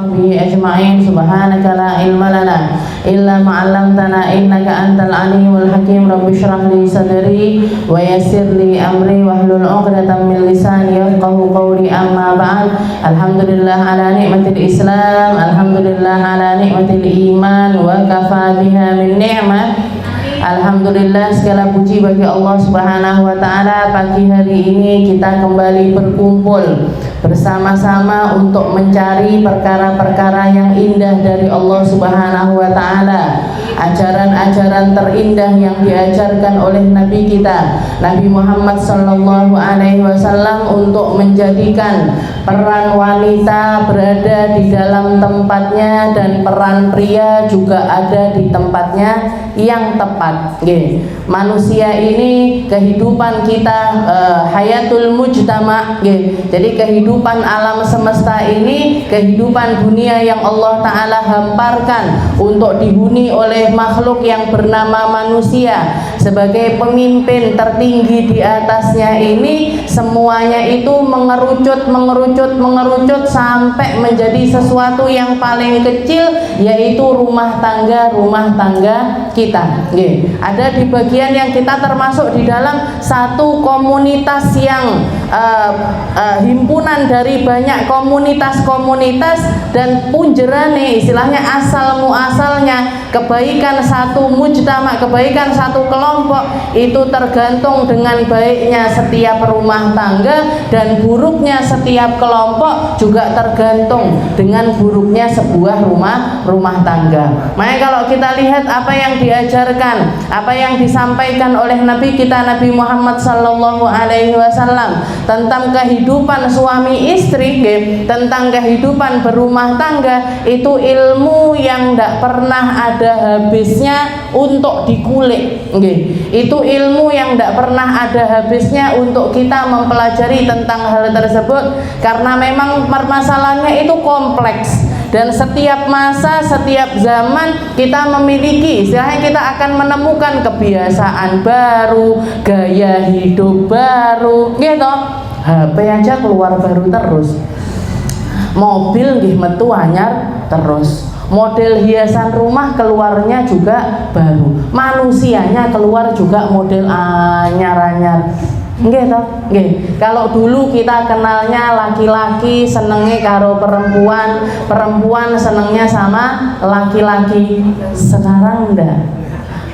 ajma'in. Subhanaka la ilma lana illa ma 'allamtana innaka antal alimul hakim. Rabbi shrah li sadri wa yassir li amri wahlul 'uqdatam min lisani yafqahu qawli. Amma ba'd. Alhamdulillah ala ni'matil Islam, alhamdulillah ala ni'matil iman, wa kafa biha min ni'mah. Alhamdulillah, segala puji bagi Allah Subhanahu wa taala. Pagi hari ini kita kembali berkumpul bersama-sama untuk mencari perkara-perkara yang indah dari Allah Subhanahu wa taala. Ajaran-ajaran terindah yang diajarkan oleh Nabi kita, Nabi Muhammad sallallahu alaihi wasallam, untuk menjadikan peran wanita berada di dalam tempatnya dan peran pria juga ada di tempatnya yang tepat. Manusia ini kehidupan kita hayatul mujtama. Jadi kehidupan alam semesta ini kehidupan dunia yang Allah Ta'ala hamparkan untuk dihuni oleh makhluk yang bernama manusia. Sebagai pemimpin tertinggi di atasnya ini, semuanya itu mengerucut sampai menjadi sesuatu yang paling kecil, yaitu rumah tangga kita. Ada di bagian yang kita termasuk di dalam satu komunitas yang himpunan dari banyak komunitas dan punjerane, istilahnya asal muasalnya kebaikan satu mujtama, kebaikan satu kelompok itu tergantung dengan baiknya setiap rumah tangga, dan buruknya setiap kelompok juga tergantung dengan buruknya sebuah rumah tangga. Makanya kalau kita lihat apa yang diajarkan, apa yang disampaikan oleh Nabi kita Nabi Muhammad sallallahu alaihi wasallam tentang kehidupan suami istri, tentang kehidupan berumah tangga, itu ilmu yang tidak pernah ada habisnya untuk dikulik. Itu ilmu yang tidak pernah ada habisnya untuk kita mempelajari tentang hal tersebut, karena memang permasalahannya itu kompleks. Dan setiap masa, setiap zaman kita memiliki, istilahnya kita akan menemukan kebiasaan baru, gaya hidup baru, gitu. HP aja keluar baru terus, mobil nggih metu anyar terus, model hiasan rumah keluarnya juga baru, manusianya keluar juga model anyar-anyar. Nggih toh, nggih. Kalau dulu kita kenalnya laki-laki senengnya karo perempuan, perempuan senengnya sama laki-laki. Sekarang enggak.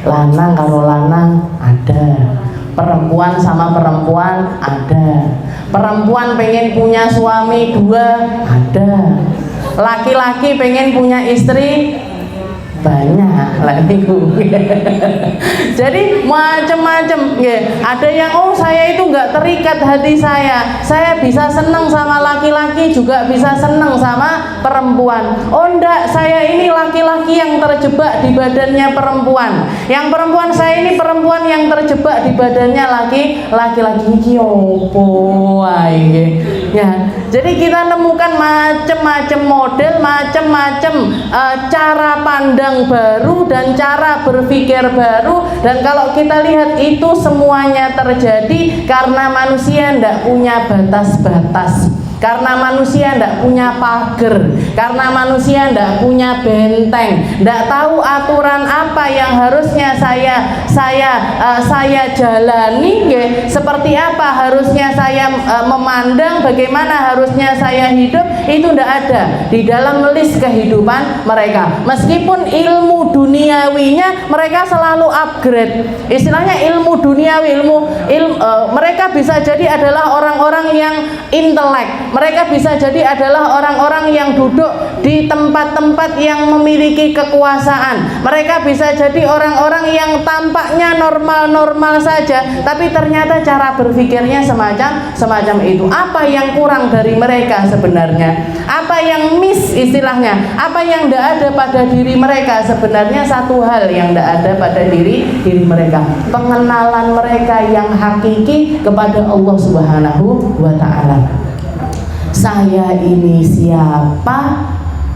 Lanang karo lanang ada. Perempuan sama perempuan ada. Perempuan pengen punya suami dua ada. Laki-laki pengen punya istri banyak lah niku. Jadi macam-macam. Ada yang saya itu nggak terikat hati saya bisa seneng sama laki-laki juga bisa seneng sama perempuan. Oh enggak, saya ini laki-laki yang terjebak di badannya perempuan, yang perempuan saya ini perempuan yang terjebak di badannya laki-laki. Iki opo ae. Ya, jadi kita nemukan macam-macam model, macam-macam cara pandang baru dan cara berpikir baru. Dan kalau kita lihat itu semuanya terjadi karena manusia tidak punya batas-batas, karena manusia tidak punya pagar, karena manusia tidak punya benteng, tidak tahu aturan apa yang harusnya saya jalani, seperti apa harusnya saya memandang, bagaimana harusnya saya hidup, itu tidak ada di dalam list kehidupan mereka. Meskipun ilmu duniawinya mereka selalu upgrade, istilahnya ilmu duniawi, mereka bisa jadi adalah orang-orang yang intelek, mereka bisa jadi adalah orang-orang yang duduk di tempat-tempat yang memiliki kekuasaan, mereka bisa jadi orang-orang yang tampaknya normal-normal saja, tapi ternyata cara berpikirnya semacam itu. Apa yang kurang dari mereka sebenarnya? Apa yang miss istilahnya? Apa yang tidak ada pada diri mereka? Sebenarnya satu hal yang tidak ada pada diri mereka, pengenalan mereka yang hakiki kepada Allah Subhanahu wa ta'ala. Saya ini siapa,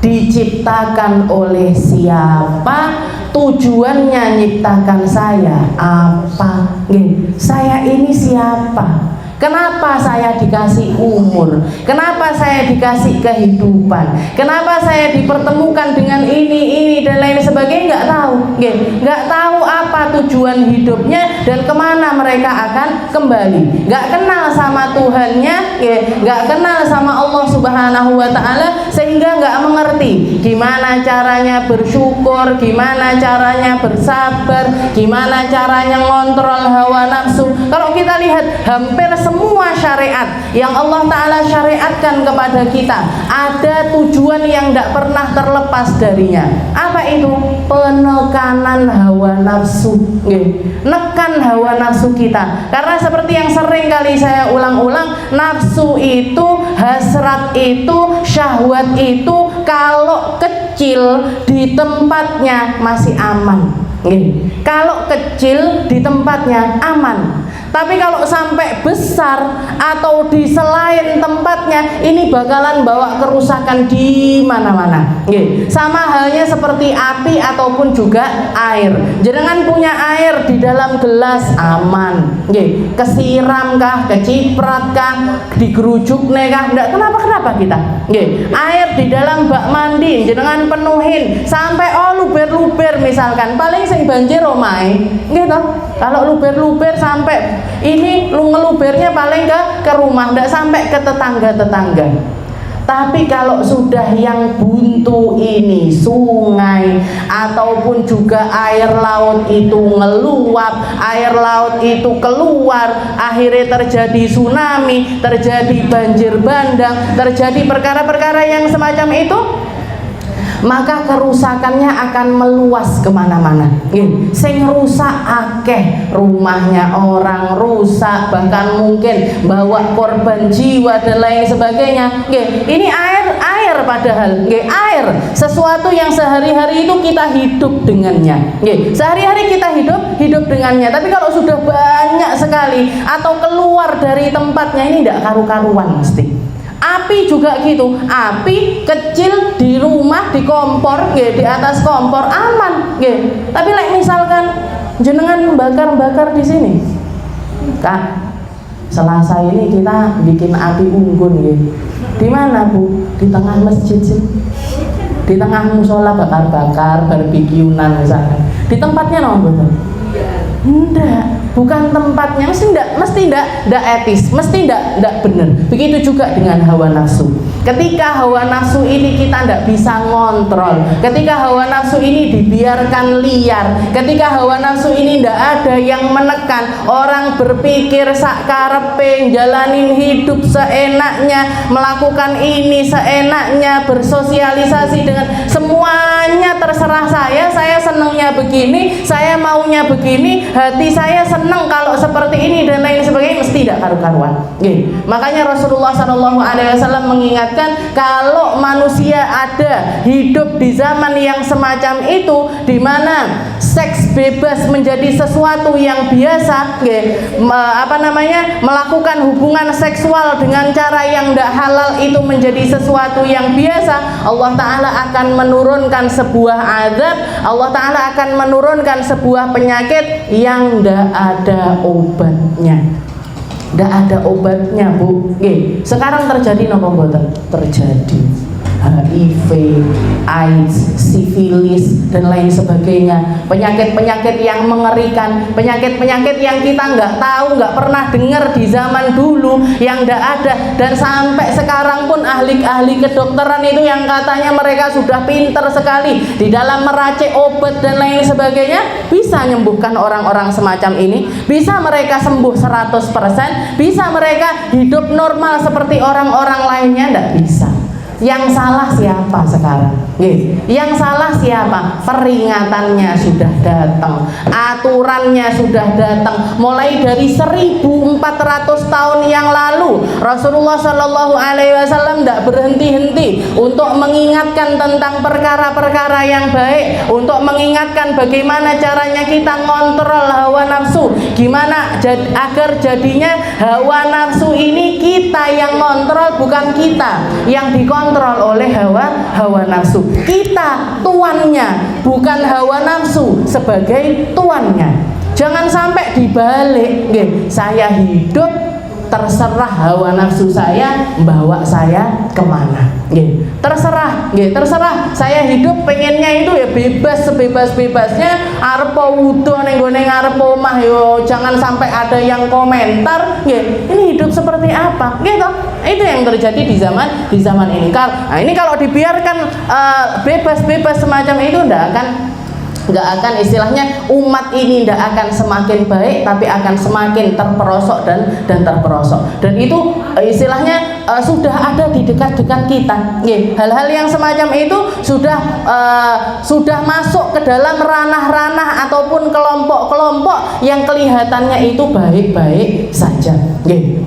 diciptakan oleh siapa, tujuannya nyiptakan saya apa, saya ini siapa, Kenapa saya dikasih umur? Kenapa saya dikasih kehidupan? Kenapa saya dipertemukan dengan ini dan lain sebagainya? Nggak tahu, nggak tahu apa tujuan hidupnya dan kemana mereka akan kembali. Nggak kenal sama Tuhannya, nggak kenal sama Allah Subhanahu Wa Taala, sehingga nggak mengerti gimana caranya bersyukur, gimana caranya bersabar, gimana caranya ngontrol hawa nafsu. Kalau kita lihat hampir semua syariat yang Allah Ta'ala syariatkan kepada kita ada tujuan yang tidak pernah terlepas darinya. Apa itu? Penekanan hawa nafsu. Nekan hawa nafsu kita. Karena seperti yang sering kali saya ulang-ulang, nafsu itu, hasrat itu, syahwat itu kalau kecil di tempatnya masih aman. Kalau kecil di tempatnya aman, tapi kalau sampai besar atau di selain tempatnya, ini bakalan bawa kerusakan di mana-mana. Sama halnya seperti api ataupun juga air. Jangan punya air di dalam gelas aman, kesiramkah, kecipratkah, digerujuknekah, enggak, kenapa kita? Air di dalam bak mandi jangan penuhin sampai luber-luber misalkan, paling sing banjir omahe, gitu. Kalau luber-luber sampai ini ngelubernya paling ke rumah, enggak sampai ke tetangga-tetangga. Tapi kalau sudah yang buntu ini, sungai ataupun juga air laut itu ngeluap, air laut itu keluar, akhirnya terjadi tsunami, terjadi banjir bandang, terjadi perkara-perkara yang semacam itu, maka kerusakannya akan meluas kemana-mana. Sing rusak akeh, rumahnya orang rusak, bahkan mungkin bawa korban jiwa dan lain sebagainya. Ini air padahal, air sesuatu yang sehari-hari itu kita hidup dengannya. Sehari-hari kita hidup dengannya. Tapi kalau sudah banyak sekali atau keluar dari tempatnya, ini tidak karu-karuan mesti. Api juga gitu, api kecil di rumah, di kompor, di atas kompor aman, tapi misalkan jenengan bakar di sini, Kak, Selasa ini kita bikin api unggun, di mana Bu? Di tengah masjid sih, di tengah musola bakar-bakar, barbekyunan misalkan, di tempatnya betul? Enggak, bukan tempatnya, mesti enggak etis, mesti enggak benar. Begitu juga dengan hawa nafsu. Ketika hawa nafsu ini kita enggak bisa ngontrol, ketika hawa nafsu ini dibiarkan liar, ketika hawa nafsu ini enggak ada yang menekan, orang berpikir sakarepe, jalanin hidup seenaknya, melakukan ini seenaknya, bersosialisasi dengan semuanya terserah saya senangnya begini, saya maunya begini, hati saya senang kalau seperti ini dan lain sebagainya, mesti tidak karu-karuan. Makanya Rasulullah SAW mengingatkan, kalau manusia ada hidup di zaman yang semacam itu, di mana seks bebas menjadi sesuatu yang biasa, melakukan hubungan seksual dengan cara yang tidak halal itu menjadi sesuatu yang biasa, Allah Ta'ala akan menurunkan sebuah azab, Allah Ta'ala akan menurunkan sebuah penyakit yang tidak ada obatnya. Tidak ada obatnya, Bu. Sekarang terjadi nopo mboten? Terjadi HIV, AIDS, sifilis dan lain sebagainya. Penyakit-penyakit yang mengerikan, penyakit-penyakit yang kita nggak tahu, nggak pernah dengar di zaman dulu, yang nggak ada. Dan sampai sekarang pun ahli-ahli kedokteran itu yang katanya mereka sudah pinter sekali di dalam meracik obat dan lain sebagainya, bisa menyembuhkan orang-orang semacam ini, bisa mereka sembuh 100%, bisa mereka hidup normal seperti orang-orang lainnya. Nggak bisa. Yang salah siapa sekarang? Yang salah siapa? Peringatannya sudah datang, aturannya sudah datang. Mulai dari 1400 tahun yang lalu, Rasulullah SAW tidak berhenti-henti untuk mengingatkan tentang perkara-perkara yang baik, untuk mengingatkan bagaimana caranya kita ngontrol hawa nafsu, gimana agar jadinya hawa nafsu ini kita yang ngontrol, bukan kita yang dikontrol oleh hawa nafsu. Kita tuannya, bukan hawa nafsu sebagai tuannya. Jangan sampai dibalik, saya hidup terserah hawa nafsu saya bawa saya kemana. Terserah, terserah. Saya hidup pengennya itu ya bebas, sebebas-bebasnya. Arep wudu ning gone ngarep omah yo jangan sampai ada yang komentar. Ini hidup seperti apa? Gitu. Itu yang terjadi di zaman ini. Nah, ini kalau dibiarkan bebas-bebas semacam itu nggak akan istilahnya umat ini tidak akan semakin baik, tapi akan semakin terperosok dan terperosok. Dan itu istilahnya sudah ada di dekat-dekat kita. Hal-hal yang semacam itu sudah masuk ke dalam ranah-ranah ataupun kelompok-kelompok yang kelihatannya itu baik-baik saja.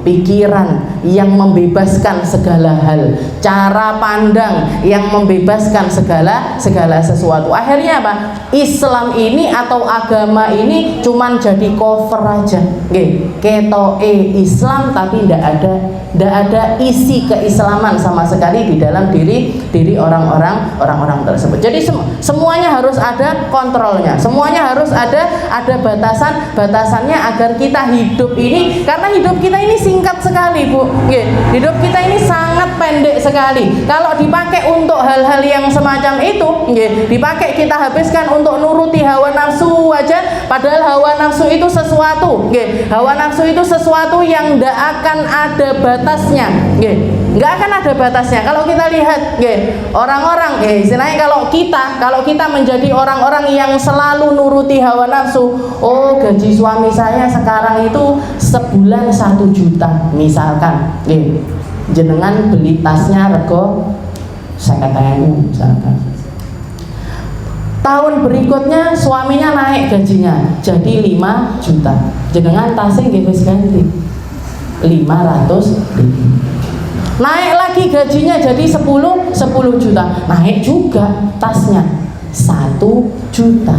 Pikiran yang membebaskan segala hal, cara pandang yang membebaskan segala sesuatu. Akhirnya apa? Islam ini atau agama ini cuman jadi cover aja. Ketoke Islam tapi tidak ada isi keislaman sama sekali di dalam diri orang-orang tersebut. Jadi semuanya harus ada kontrolnya, semuanya harus ada batasannya agar kita hidup ini, karena hidup kita ini singkat sekali, Bu. Hidup kita ini sangat pendek sekali. Kalau dipakai untuk hal-hal yang semacam itu, dipakai kita habiskan untuk nuruti hawa nafsu aja, padahal hawa nafsu itu sesuatu, hawa nafsu itu sesuatu yang tidak akan ada batasnya, nggak akan ada batasnya. Kalau kita lihat, orang-orang, istilahnya kalau kita menjadi orang-orang yang selalu nuruti hawa nafsu, oh gaji suami saya sekarang itu sebulan 1 juta misalkan, jenengan beli tasnya rego 50.000 misalkan. Tahun berikutnya suaminya naik gajinya jadi 5 juta, jenengan tasnya wis ganti 500.000. Naik lagi gajinya jadi 10 juta, naik juga tasnya 1 juta.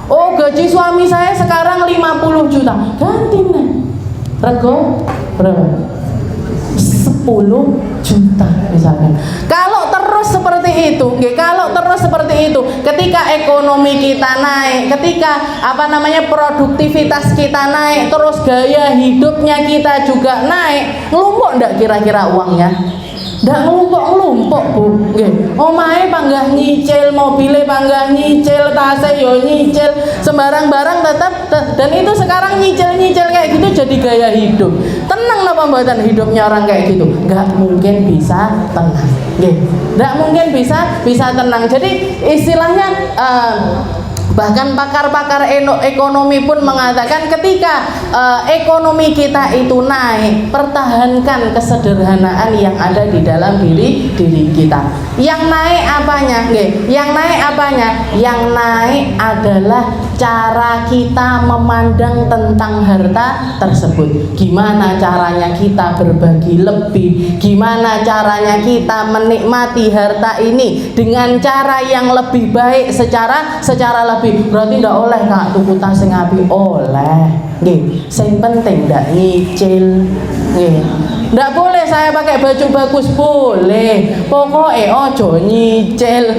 Oh gaji suami saya sekarang 50 juta, ganti nih rego berapa? 10 juta misalkan. Kalau terus seperti itu, ketika ekonomi kita naik, ketika produktivitas kita naik, terus gaya hidupnya kita juga naik, ngelumpuk ndak kira-kira uangnya? Ndak ngelumpuk, Bu. Omahe panggah nyicil, mobile panggah nyicil, tasnya yo nyicil, sembarang barang tetap, dan itu sekarang nyicil kayak gitu jadi gaya hidup. Tenang napa mboten hidupnya orang kayak gitu? Nggak mungkin bisa tenang. Nggak mungkin bisa tenang. Jadi istilahnya bahkan pakar-pakar ekonomi pun mengatakan ketika ekonomi kita itu naik, pertahankan kesederhanaan yang ada di dalam diri kita. Yang naik apanya? Yang naik adalah cara kita memandang tentang harta tersebut. Gimana caranya kita berbagi lebih? Gimana caranya kita menikmati harta ini dengan cara yang lebih baik secara lebih. Berarti ndak oleh Kak tuku tas sing apik, oleh. Sing penting ndak nyicil. Ndak boleh saya pakai baju bagus, boleh. Pokoknya ojo nyicil.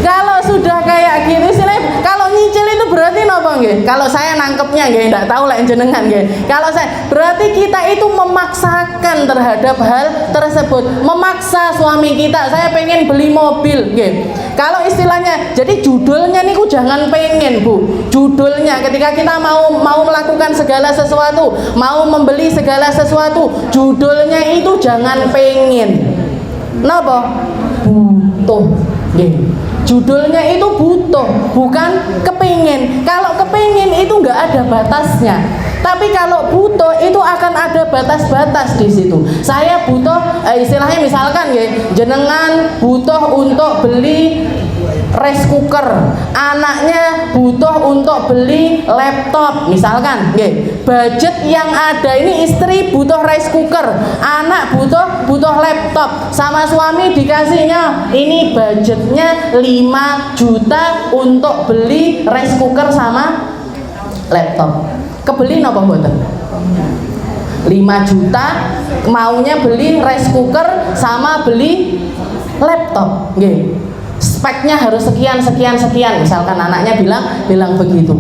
Kalau sudah kayak gitu istilahnya, kalau nyicil itu berarti napa nggih? Kalau saya nangkepnya nggih, ndak tahu lek jenengan nggih. Kalau saya berarti kita itu memaksakan terhadap hal tersebut. Memaksa suami kita, saya pengen beli mobil nggih. Kalau istilahnya, jadi judulnya niku jangan pengen, Bu. Judulnya ketika kita mau melakukan segala sesuatu, mau membeli segala sesuatu, judulnya itu jangan pengen. Napa? Butuh. Judulnya itu butuh, bukan kepingin. Kalau kepingin itu nggak ada batasnya, tapi kalau butuh itu akan ada batas-batas di situ. Saya butuh, istilahnya misalkan jenengan butuh untuk beli rice cooker, anaknya butuh untuk beli laptop misalkan, budget yang ada ini istri butuh rice cooker, anak butuh laptop, sama suami dikasihnya ini budgetnya 5 juta untuk beli rice cooker sama laptop. Kebeli napa mboten? 5 juta maunya beli rice cooker sama beli laptop, speknya harus sekian misalkan anaknya bilang begitu.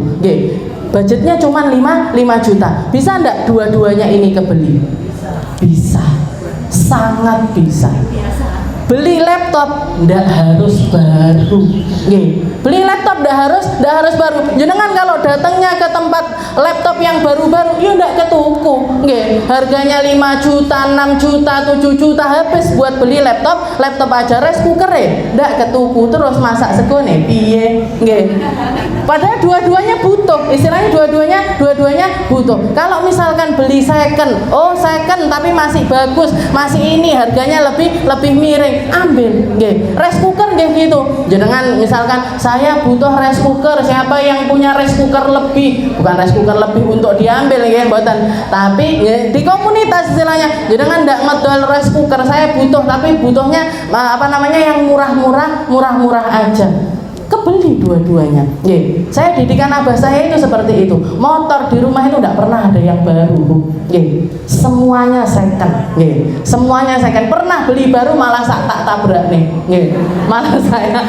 budgetnya cuma 5 juta. Bisa enggak dua-duanya ini kebeli? Bisa. Sangat bisa. Beli laptop ndak harus baru. Nggih. Beli laptop ndak harus baru. Jenengan kalau datangnya ke tempat laptop yang baru-baru, ya ndak ke tuku. Nggih. Harganya 5 juta, 6 juta, 7 juta habis buat beli laptop aja rice cooker ndak ke tuku terus masak segone piye. Nggih. Padahal dua-duanya butuh. Istilahnya dua-duanya butuh. Kalau misalkan beli second, second tapi masih bagus, masih ini harganya lebih miring, ambil. Nggih. Rice cooker nggih gitu. Jenengan misalkan saya butuh rice cooker, siapa yang punya rice cooker lebih? Bukan rice cooker lebih untuk diambil nggih mboten. Tapi di komunitas istilahnya jenengan ndak ngedol rice cooker, saya butuh tapi butuhnya yang murah-murah aja. Kebeli dua-duanya. Nggih. Saya didikan abah saya itu seperti itu. Motor di rumah itu tidak pernah ada yang baru. Nggih. Semuanya second. Nggih. Semuanya second. Pernah beli baru malah tak tabrak nih. Nggih. Malah saya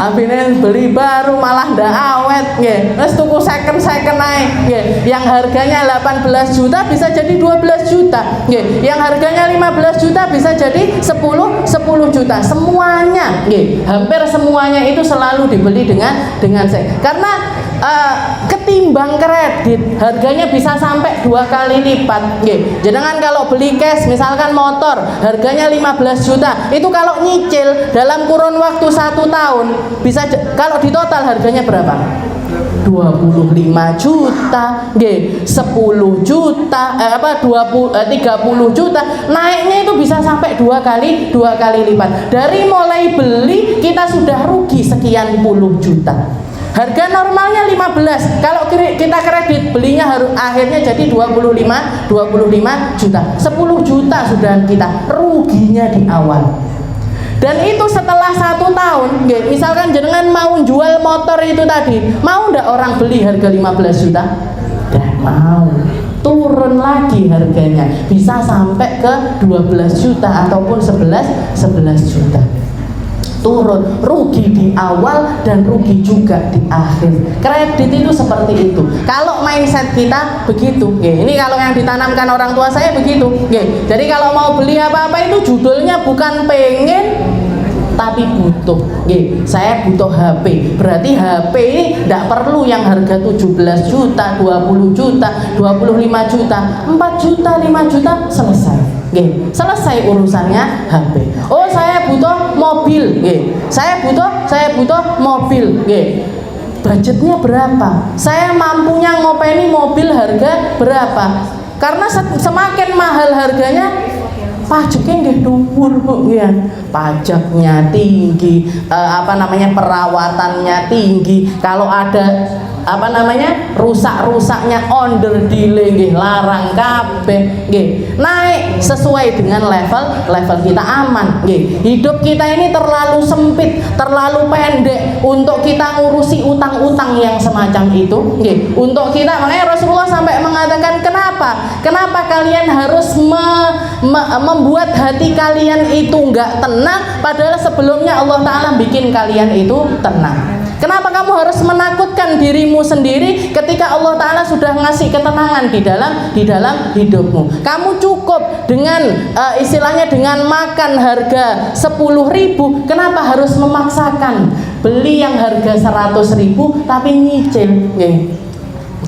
abine beli baru malah ndak awet. Nggih. Terus tuku second naik. Nggih. Yang harganya 18 juta bisa jadi 12 juta. Nggih. Yang harganya 15 juta bisa jadi 10 juta. Semuanya. Nggih. Hampir semuanya itu selalu dibeli dengan karena ketimbang kredit harganya bisa sampai 2 kali lipat. Nggih. Jangan kalau beli cash misalkan motor harganya 15 juta, itu kalau nyicil dalam kurun waktu 1 tahun bisa kalau di total harganya berapa? 25 juta, nggih, 10 juta, 30 juta, naiknya itu bisa sampai 2 kali lipat. Dari mulai beli kita sudah rugi sekian puluh juta. Harga normalnya 15, kalau kita kredit belinya harus akhirnya jadi 25 juta. 10 juta sudah kita ruginya di awal. Dan itu setelah 1 tahun, misalkan jenengan mau jual motor itu tadi, mau ndak orang beli harga 15 juta? Ndak mau. Turun lagi harganya, bisa sampai ke 12 juta ataupun 11 juta. Turun, rugi di awal dan rugi juga di akhir. Kredit itu seperti itu. Kalau mindset kita begitu, ini kalau yang ditanamkan orang tua saya begitu. Jadi kalau mau beli apa-apa itu judulnya bukan pengen tapi butuh. Saya butuh HP, berarti HP ini tidak perlu yang harga 17 juta, 20 juta, 25 juta, 4 juta, 5 juta, selesai. Selesai urusannya HP. Saya butuh mobil. Saya butuh mobil. Budgetnya berapa? Saya mampunya ngopeni mobil harga berapa? Karena semakin mahal harganya pajaknya nggih dhuwur kok ya. Pajaknya tinggi, perawatannya tinggi. Kalau ada rusak-rusaknya onder delay nggih larang kabeh nggih. Naik sesuai dengan level kita aman nggih. Hidup kita ini terlalu sempit, terlalu pendek untuk kita ngurusi utang-utang yang semacam itu nggih. Untuk kita, makanya Rasulullah sampai mengatakan kenapa kalian harus membuat hati kalian itu enggak tenang padahal sebelumnya Allah Ta'ala bikin kalian itu tenang. Kenapa kamu harus menakutkan dirimu sendiri ketika Allah Ta'ala sudah ngasih ketenangan di dalam hidupmu? Kamu cukup dengan istilahnya dengan makan harga 10.000, kenapa harus memaksakan beli yang harga 100.000 tapi nyicil?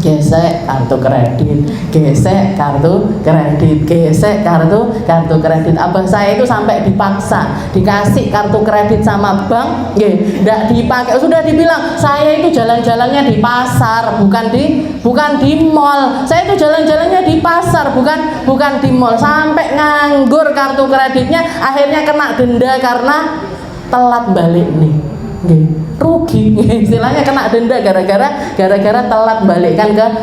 Gesek kartu kredit, gesek kartu kredit. Abah saya itu sampai dipaksa dikasih kartu kredit sama bank, nggak dipakai. Sudah dibilang saya itu jalan-jalannya di pasar, bukan di mall. Saya itu jalan-jalannya di pasar, bukan di mall. Sampai nganggur kartu kreditnya, akhirnya kena denda karena telat balik nih. Rugi, istilahnya kena denda gara-gara telat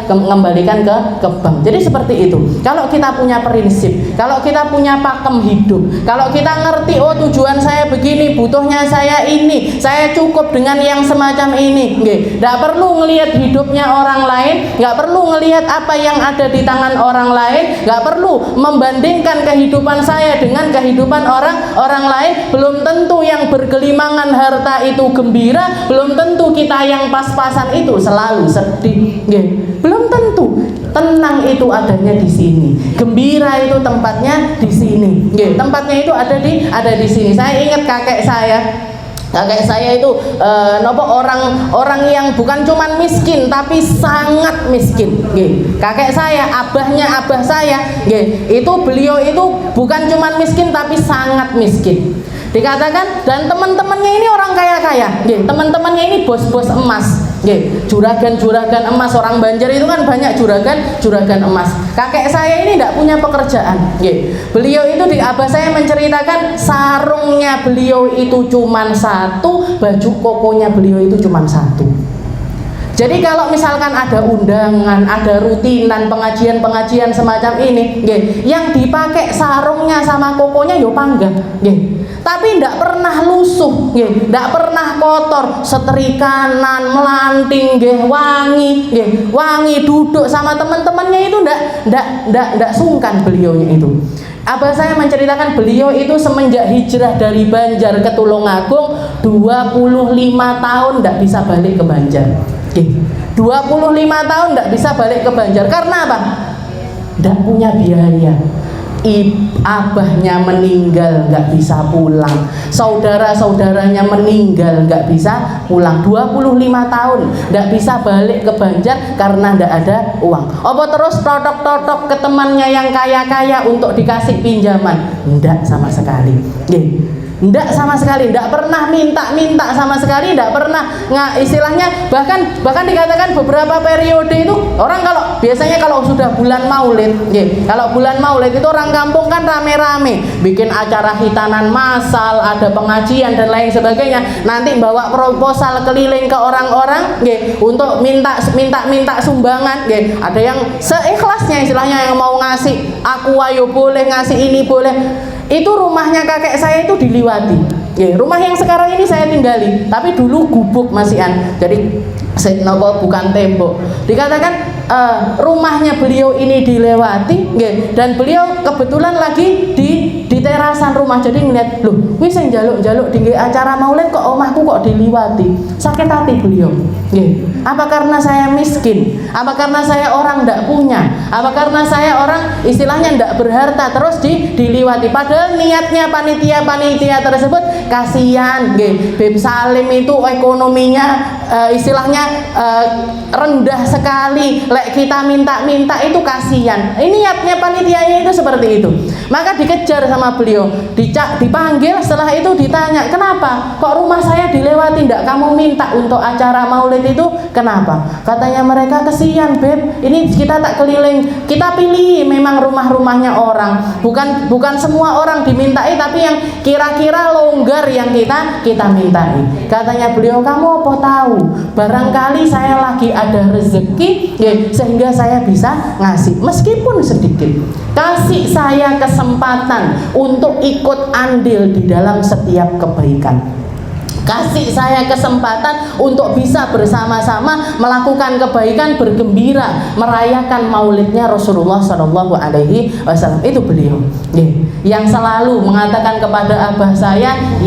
mengembalikan ke bank. Jadi seperti itu. Kalau kita punya prinsip, kalau kita punya pakem hidup, kalau kita ngerti tujuan saya begini, butuhnya saya ini, saya cukup dengan yang semacam ini, nggak perlu ngelihat hidupnya orang lain, nggak perlu ngelihat apa yang ada di tangan orang lain, nggak perlu membandingkan kehidupan saya dengan kehidupan orang lain. Belum tentu yang bergelimangan harta itu gembira, belum tentu kita yang pas-pasan itu selalu sedih. Nggih, belum tentu. Tenang itu adanya di sini, gembira itu tempatnya di sini. Nggih, tempatnya itu ada di sini. Saya ingat kakek saya itu orang yang bukan cuman miskin tapi sangat miskin. Nggih. Kakek saya, abahnya abah saya, nggih, itu beliau itu bukan cuman miskin tapi sangat miskin. Dikatakan, dan teman-temannya ini orang kaya-kaya, nggih, teman-temannya ini bos-bos emas, nggih, juragan-juragan emas. Orang Banjar itu kan banyak juragan emas. Kakek saya ini tidak punya pekerjaan, nggih. Beliau itu abah saya menceritakan sarungnya beliau itu cuma satu, baju kokonya beliau itu cuma satu. Jadi kalau misalkan ada undangan, ada rutinan pengajian semacam ini, nggih, yang dipakai sarungnya sama kokonya yo panggang, nggih. Tapi tidak pernah lusuh, nggih, tidak pernah kotor, setrikanan, melanting, nggih, wangi, nggih, wangi, duduk sama teman-temannya itu tidak sungkan beliaunya itu. Abah saya menceritakan beliau itu semenjak hijrah dari Banjar ke Tulungagung 25 tahun tidak bisa balik ke Banjar. 25 tahun tidak bisa balik ke Banjar. Karena apa? Tidak punya biaya. Abahnya meninggal nggak bisa pulang, saudara-saudaranya meninggal nggak bisa pulang, 25 tahun nggak bisa balik ke Banjar karena nggak ada uang. Apa terus totok-totok ke temannya yang kaya-kaya untuk dikasih pinjaman? Nggak sama sekali. Nggak sama sekali, nggak pernah minta sama sekali, nggak pernah istilahnya bahkan dikatakan beberapa periode itu orang kalau biasanya kalau sudah bulan Maulid, kalau bulan Maulid itu orang kampung kan rame-rame bikin acara hitanan massal, ada pengajian dan lain sebagainya. Nanti bawa proposal keliling ke orang-orang, untuk minta sumbangan, ada yang seikhlasnya istilahnya yang mau ngasih aku ayo boleh, ngasih ini boleh. Itu rumahnya kakek saya itu diliwati. Rumah yang sekarang ini saya tinggali, tapi dulu gubuk masihan. Jadi bukan tembok. Dikatakan rumahnya beliau ini dilewati, dan beliau kebetulan lagi di terasan rumah. Jadi ngeliat, loh, wis sing njaluk-njaluk di acara maulid kok omahku kok diliwati. Sakit hati beliau. Apa karena saya miskin? Apa karena saya orang ndak punya? Apa karena saya orang istilahnya ndak berharta terus diliwati? Padahal niatnya panitia tersebut kasihan, Beb Salim itu ekonominya istilahnya rendah sekali. Lek kita minta itu kasihan. Ini niatnya panitianya itu seperti itu. Maka dikejar sama beliau, dipanggil, setelah itu ditanya, kenapa? Kok rumah saya dilewati, ndak kamu minta untuk acara maulid itu? Kenapa? Katanya mereka kesian, Beb. Ini kita tak keliling, kita pilih memang rumah-rumahnya orang. Bukan semua orang dimintai, tapi yang kira-kira longgar yang kita mintai. Katanya beliau, kamu apa tahu? Barangkali saya lagi ada rezeki, sehingga saya bisa ngasih meskipun sedikit. Kasih saya kesempatan untuk ikut andil di dalam setiap kebaikan. Kasih saya kesempatan untuk bisa bersama-sama melakukan kebaikan, bergembira, merayakan maulidnya Rasulullah Shallallahu Alaihi Wasallam. Itu beliau, yang selalu mengatakan kepada abah saya,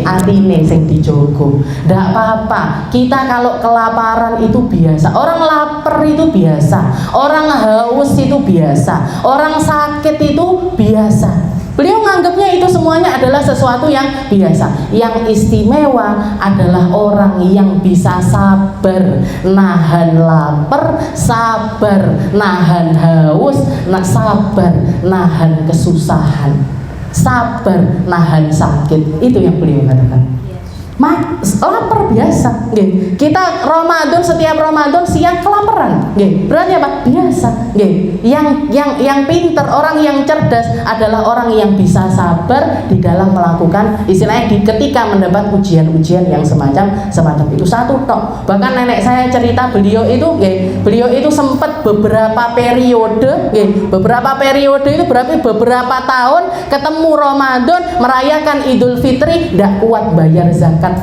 atine sing dijogo. Ndak apa-apa. Kita kalau kelaparan itu biasa. Orang lapar itu biasa. Orang haus itu biasa. Orang sakit itu biasa. Beliau menganggapnya itu semuanya adalah sesuatu yang biasa. Yang istimewa adalah orang yang bisa sabar nahan lapar, sabar nahan haus, sabar nahan kesusahan, sabar nahan sakit. Itu yang beliau katakan. Lapar biasa, kita Ramadan, setiap Ramadan siang kelaparan, berarti apa? Biasa, yang pintar, orang yang cerdas adalah orang yang bisa sabar di dalam melakukan istilahnya ketika mendapat ujian-ujian yang semacam itu. Satu tok. Bahkan nenek saya cerita beliau itu sempat beberapa periode itu berarti beberapa tahun ketemu Ramadan merayakan Idul Fitri tidak kuat bayar zakat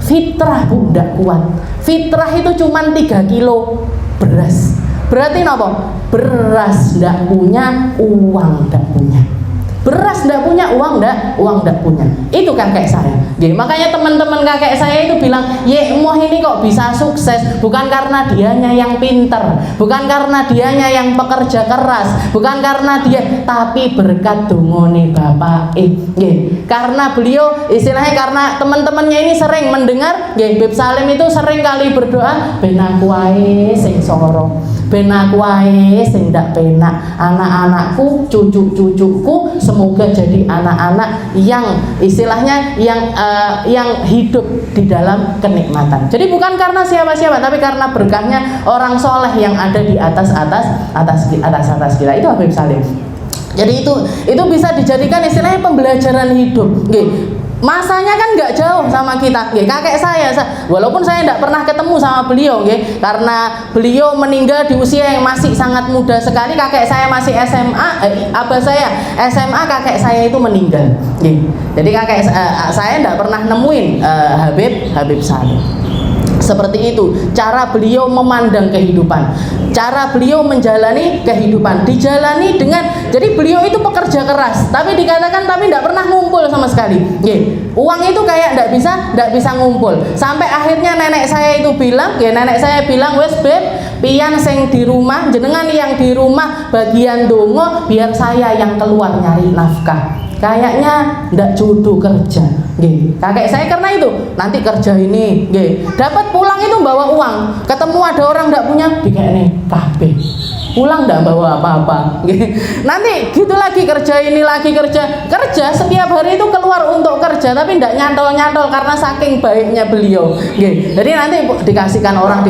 fitrah Bu, tidak kuat. Fitrah itu cuma 3 kilo beras. Berarti apa? Beras tidak punya, uang tidak punya. beras ndak punya, uang ndak punya. Itu kakek saya. Makanya teman-teman kakek saya itu bilang, Moh ini kok bisa sukses bukan karena dianya yang pinter, bukan karena dianya yang pekerja keras, bukan karena dia, tapi berkat dongone bapak. Karena beliau istilahnya, karena teman-temannya ini sering mendengar, Beb Salim itu sering kali berdoa, ben aku wae sing soro, ben aku wae sing ndak penak, anak-anakku, cucu-cucuku semoga jadi anak-anak yang istilahnya yang hidup di dalam kenikmatan. Jadi bukan karena siapa-siapa, tapi karena berkahnya orang soleh yang ada di atas kita. Itu Habib Salim. Jadi itu bisa dijadikan istilahnya pembelajaran hidup. Masanya kan nggak jauh sama kita, kakek saya, walaupun saya tidak pernah ketemu sama beliau, karena beliau meninggal di usia yang masih sangat muda sekali. Kakek saya masih SMA, abah saya SMA, kakek saya itu meninggal. Jadi kakek saya tidak pernah nemuin Habib Salim. Seperti itu cara beliau memandang kehidupan, cara beliau menjalani kehidupan, dijalani dengan, jadi beliau itu pekerja keras, tapi dikatakan tapi tidak pernah ngumpul sama sekali. Uang itu kayak tidak bisa ngumpul, sampai akhirnya nenek saya itu bilang, wes beb, pian sing di rumah, jenengan yang di rumah bagian dongo, biar saya yang keluar nyari nafkah. Kayaknya ndak jodoh kerja, kakek saya karena itu nanti kerja ini, dapat pulang itu bawa uang, ketemu ada orang ndak punya, dikene kabeh, pulang ndak bawa apa-apa, nanti gitu lagi kerja ini lagi kerja setiap hari itu keluar untuk kerja, tapi ndak nyantol karena saking baiknya beliau, jadi nanti dikasihkan orang,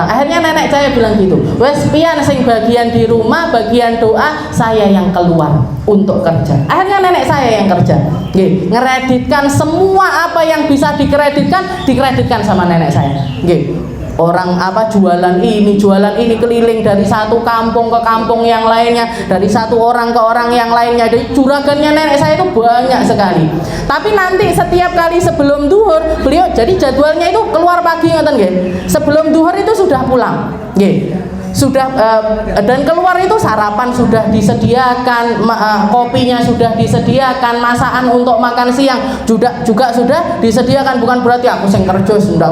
akhirnya nenek saya bilang gitu, wes pian sing bagian di rumah, bagian doa, saya yang keluar untuk kerja. Akhirnya nenek saya yang kerja, ngereditkan semua apa yang bisa dikreditkan sama nenek saya. Orang jualan ini keliling dari satu kampung ke kampung yang lainnya, dari satu orang ke orang yang lainnya. Jadi juragannya nenek saya itu banyak sekali. Tapi nanti setiap kali sebelum duhur beliau, jadi jadwalnya itu keluar pagi, sebelum duhur itu sudah pulang, sudah dan keluar itu sarapan sudah disediakan, kopinya sudah disediakan, masakan untuk makan siang juga sudah disediakan. Bukan berarti aku sing kerja ndak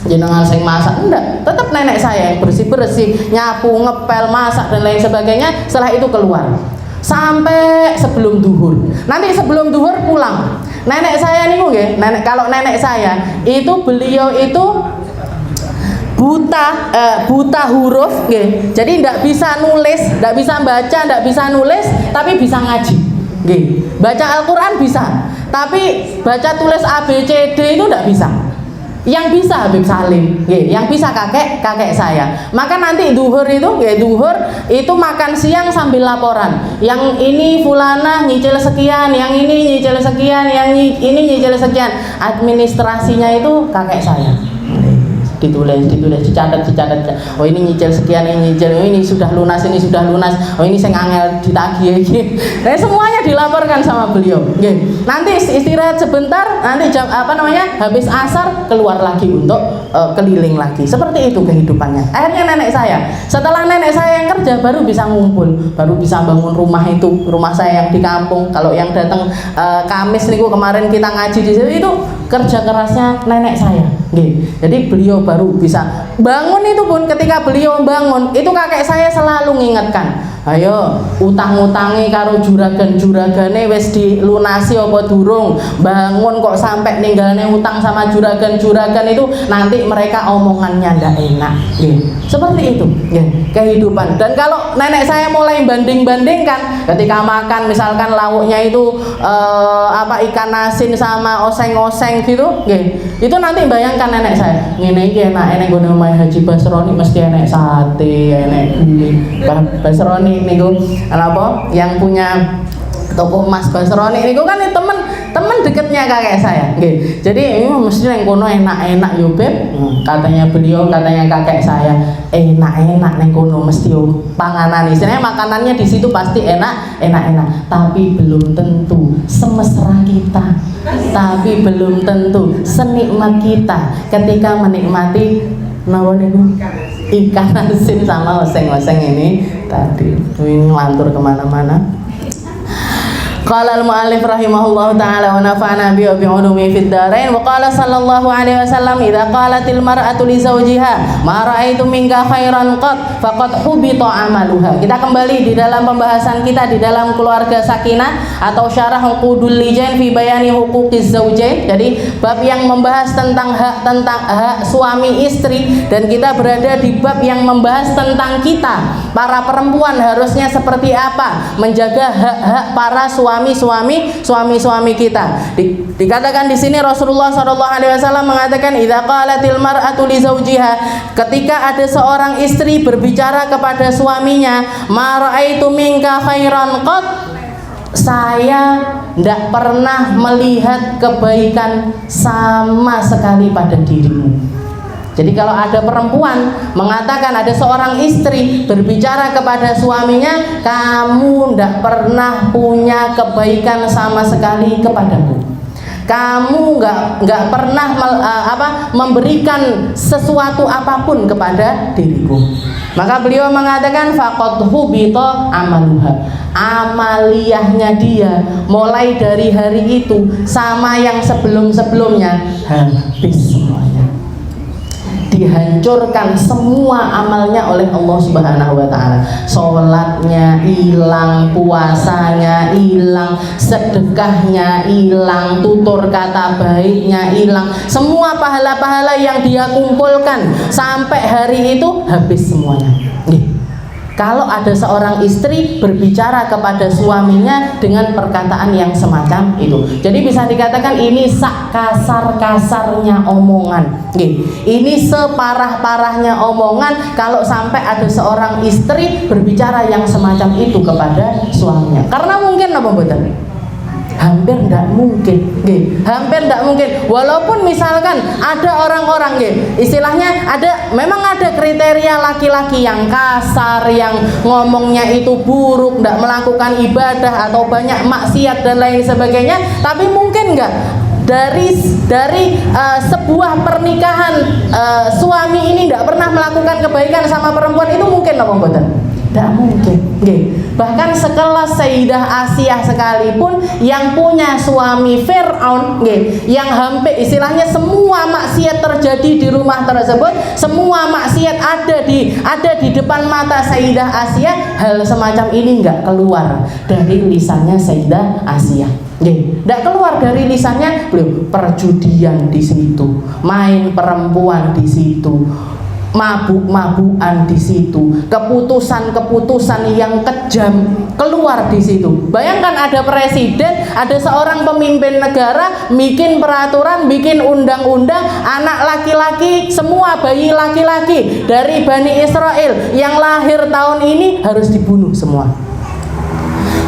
jenengan sing masak, enggak, tetap nenek saya yang bersih nyapu, ngepel, masak dan lain sebagainya. Setelah itu keluar sampai sebelum duhur. Nanti sebelum duhur pulang. Nenek saya nih, kalau nenek saya itu beliau itu buta huruf, jadi tidak bisa nulis, tidak bisa baca, tidak bisa nulis, tapi bisa ngaji. Baca Al-Quran bisa, tapi baca tulis A B C D itu tidak bisa. Yang bisa Habib Salim, yang bisa kakek saya. Maka nanti duhur itu makan siang sambil laporan. Yang ini fulana nyicil sekian, yang ini nyicil sekian, yang ini nyicil sekian. Administrasinya itu kakek saya. Ditulis, dicatat. Oh ini nyicil sekian, ini nyicil, oh ini sudah lunas, oh ini sing angel ditagih iki. Nah, semuanya dilaporkan sama beliau. Nanti istirahat sebentar, nanti habis asar keluar lagi untuk keliling lagi. Seperti itu kehidupannya. Akhirnya setelah nenek saya yang kerja baru bisa ngumpul, baru bisa bangun rumah saya yang di kampung. Kalau yang datang Kamis niku kemarin kita ngaji di situ, itu kerja kerasnya nenek saya. Jadi beliau baru bisa bangun. Itu pun ketika beliau bangun itu kakek saya selalu mengingatkan, ayo utang-utangi karo juragan-juragane wis dilunasi apa durung, bangun kok sampai ninggalne utang sama juragan-juragan itu nanti mereka omongannya ndak enak. Seperti itu kehidupan. Dan kalau nenek saya mulai banding-bandingkan ketika makan, misalkan lauknya itu ikan asin sama oseng-oseng gitu, itu nanti bayangkan nenek saya ngene iki enak gone omahe Haji Basroni mesti enek sate, enek Basroni niku apa yang punya toko Mas Basroni niku kan temen deketnya kakek saya. Jadi mesti neng kono enak-enak yo Beb. Katanya beliau, katanya kakek saya, enak-enak neng kono mesti panganan. Istilahnya makanannya di situ pasti enak, tapi belum tentu semesra kita. Tapi belum tentu senikmat kita ketika menikmati ikan asin sama oseng-oseng ini tadi. Ini ngelantur kemana-mana. Qala al-mu'allif rahimahullahu ta'ala wa nafa'ana bi ulumi fid dharain wa qala sallallahu alaihi wasallam idza qalatil mar'atu li zawjiha ma ra'aitu minka khairan qad faqad hubita amaluha. Kita kembali di dalam pembahasan kita di dalam keluarga sakinah atau syarah Uqudul Lijain fi bayani huquqiz zaujain. Jadi bab yang membahas tentang hak suami istri, dan kita berada di bab yang membahas tentang kita para perempuan harusnya seperti apa menjaga hak-hak para suami kita. Dikatakan di sini Rasulullah SAW mengatakan idza qalatil mar'atu li zawjiha, ketika ada seorang istri berbicara kepada suaminya, ma ra'aitu minka khairan qad, saya tidak pernah melihat kebaikan sama sekali pada dirimu. Jadi kalau ada perempuan mengatakan, ada seorang istri berbicara kepada suaminya, kamu tidak pernah punya kebaikan sama sekali kepadaku, kamu nggak pernah memberikan sesuatu apapun kepada diriku, maka beliau mengatakan faqad hubita amaluha, amaliyahnya dia mulai dari hari itu sama yang sebelum-sebelumnya habis semuanya, dihancurkan semua amalnya oleh Allah Subhanahu wa taala. Salatnya hilang, puasanya hilang, sedekahnya hilang, tutur kata baiknya hilang, semua pahala-pahala yang dia kumpulkan sampai hari itu habis semuanya. Kalau ada seorang istri berbicara kepada suaminya dengan perkataan yang semacam itu, jadi bisa dikatakan ini kasar-kasarnya omongan. Ini separah-parahnya omongan kalau sampai ada seorang istri berbicara yang semacam itu kepada suaminya. Karena mungkin apa betul? Hampir tidak mungkin, hampir tidak mungkin. Walaupun misalkan ada orang-orang, istilahnya memang ada kriteria laki-laki yang kasar, yang ngomongnya itu buruk, tidak melakukan ibadah atau banyak maksiat dan lain sebagainya. Tapi mungkin enggak dari sebuah pernikahan suami ini tidak pernah melakukan kebaikan sama perempuan, itu mungkin apa betul? Tidak mungkin. Bahkan sekelas Sayyidah Asiyah sekalipun yang punya suami Fir'aun, yang hampir istilahnya semua maksiat terjadi di rumah tersebut, semua maksiat ada di depan mata Sayyidah Asiyah, hal semacam ini nggak keluar dari lisannya Sayyidah Asiyah. Tidak keluar dari lisannya beliau. Perjudian di situ, main perempuan di situ, mabuk-mabukan di situ, keputusan-keputusan yang kejam keluar di situ. Bayangkan ada presiden, ada seorang pemimpin negara bikin peraturan, bikin undang-undang, anak laki-laki, semua bayi laki-laki dari Bani Israel yang lahir tahun ini harus dibunuh semua.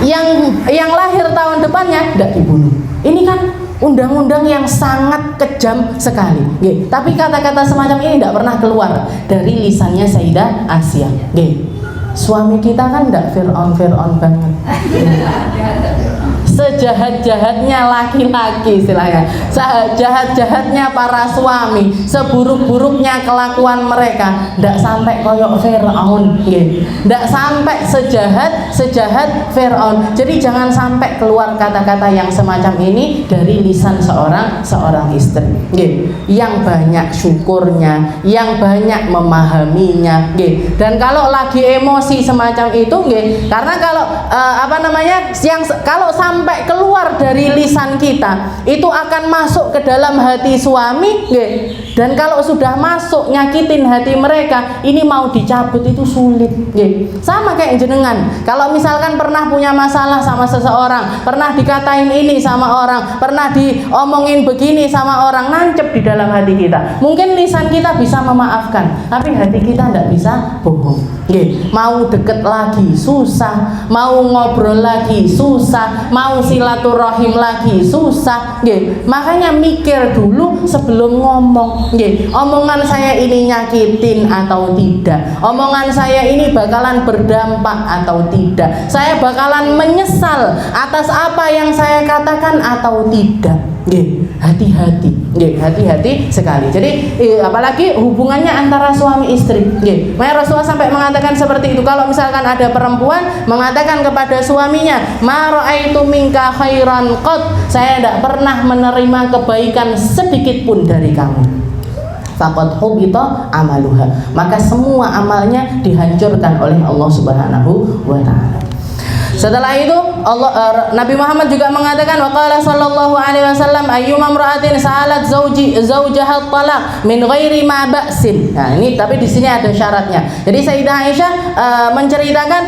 Yang lahir tahun depannya tidak dibunuh. Ini kan undang-undang yang sangat kejam sekali. Tapi kata-kata semacam ini tidak pernah keluar dari lisannya Sayyidah Asiyah. Suami kita kan tidak Fir'aun banget. Sejahat-jahatnya laki-laki istilahnya, sejahat-jahatnya para suami, seburuk-buruknya kelakuan mereka, tidak sampai koyok Fir'aun, tidak sampai sejahat Fir'aun. Jadi jangan sampai keluar kata-kata yang semacam ini dari lisan seorang istri, yang banyak syukurnya, yang banyak memahaminya. Dan kalau lagi emosi semacam itu, karena kalau kalau sampai keluar dari lisan kita itu akan masuk ke dalam hati suami, dan kalau sudah masuk nyakitin hati mereka, ini mau dicabut itu sulit. Sama kayak jenengan, kalau misalkan pernah punya masalah sama seseorang, pernah dikatain ini sama orang, pernah diomongin begini sama orang, nancep di dalam hati kita. Mungkin lisan kita bisa memaafkan, tapi hati kita tidak bisa bohong. Mau deket lagi susah, mau ngobrol lagi susah, mau silaturahim lagi susah. Makanya mikir dulu sebelum ngomong. omongan saya ini nyakitin atau tidak, omongan saya ini bakalan berdampak atau tidak, saya bakalan menyesal atas apa yang saya katakan atau tidak. Hati-hati, hati-hati sekali. Jadi apalagi hubungannya antara suami istri. Makanya Rasulullah sampai mengatakan seperti itu. Kalau misalkan ada perempuan mengatakan kepada suaminya, ma ra'aitu minka khairan qad, saya tidak pernah menerima kebaikan sedikit pun dari kamu, faqad hubita amaluha, maka semua amalnya dihancurkan oleh Allah Subhanahu wa taala. Setelah itu Nabi Muhammad juga mengatakan, waqala sallallahu alaihi wasallam, ayyuma imra'atin sa'alat zawjaha talaq min ghairi ma ba'sin. Nah, ini tapi di sini ada syaratnya. Jadi Sayyidah Aisyah menceritakan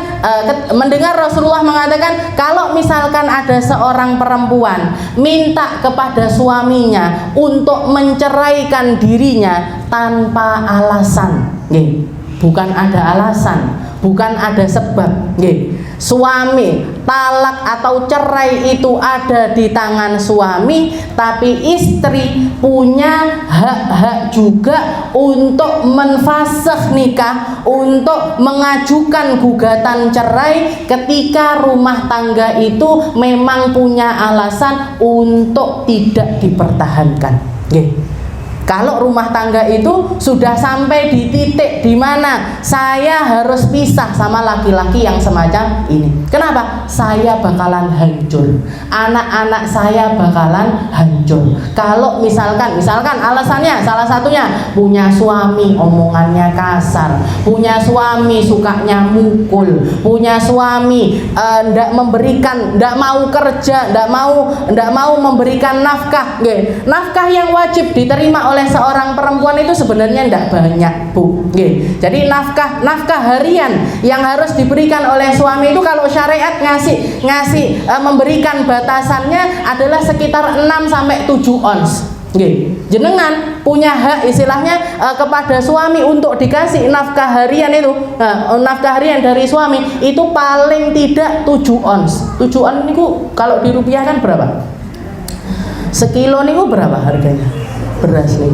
mendengar Rasulullah mengatakan, kalau misalkan ada seorang perempuan minta kepada suaminya untuk menceraikan dirinya tanpa alasan, bukan ada alasan, bukan ada sebab, suami talak atau cerai itu ada di tangan suami, tapi istri punya hak-hak juga untuk menfasakh nikah, untuk mengajukan gugatan cerai ketika rumah tangga itu memang punya alasan untuk tidak dipertahankan. Kalau rumah tangga itu sudah sampai di titik di mana saya harus pisah sama laki-laki yang semacam ini. Kenapa? Saya bakalan hancur, anak-anak saya bakalan hancur. Kalau misalkan alasannya salah satunya punya suami omongannya kasar, punya suami sukanya mukul, punya suami ndak mau kerja, ndak mau memberikan nafkah. Nafkah yang wajib diterima oleh seorang perempuan itu sebenarnya tidak banyak, Bu. Jadi nafkah harian yang harus diberikan oleh suami itu kalau syariat ngasih memberikan batasannya adalah sekitar 6 sampai 7 ons. Jenengan punya hak istilahnya kepada suami untuk dikasih nafkah harian itu. Nafkah harian dari suami itu paling tidak 7 ons. 7 ons niku kalau dirupiahkan berapa? Sekilo niku berapa harganya? Beras nih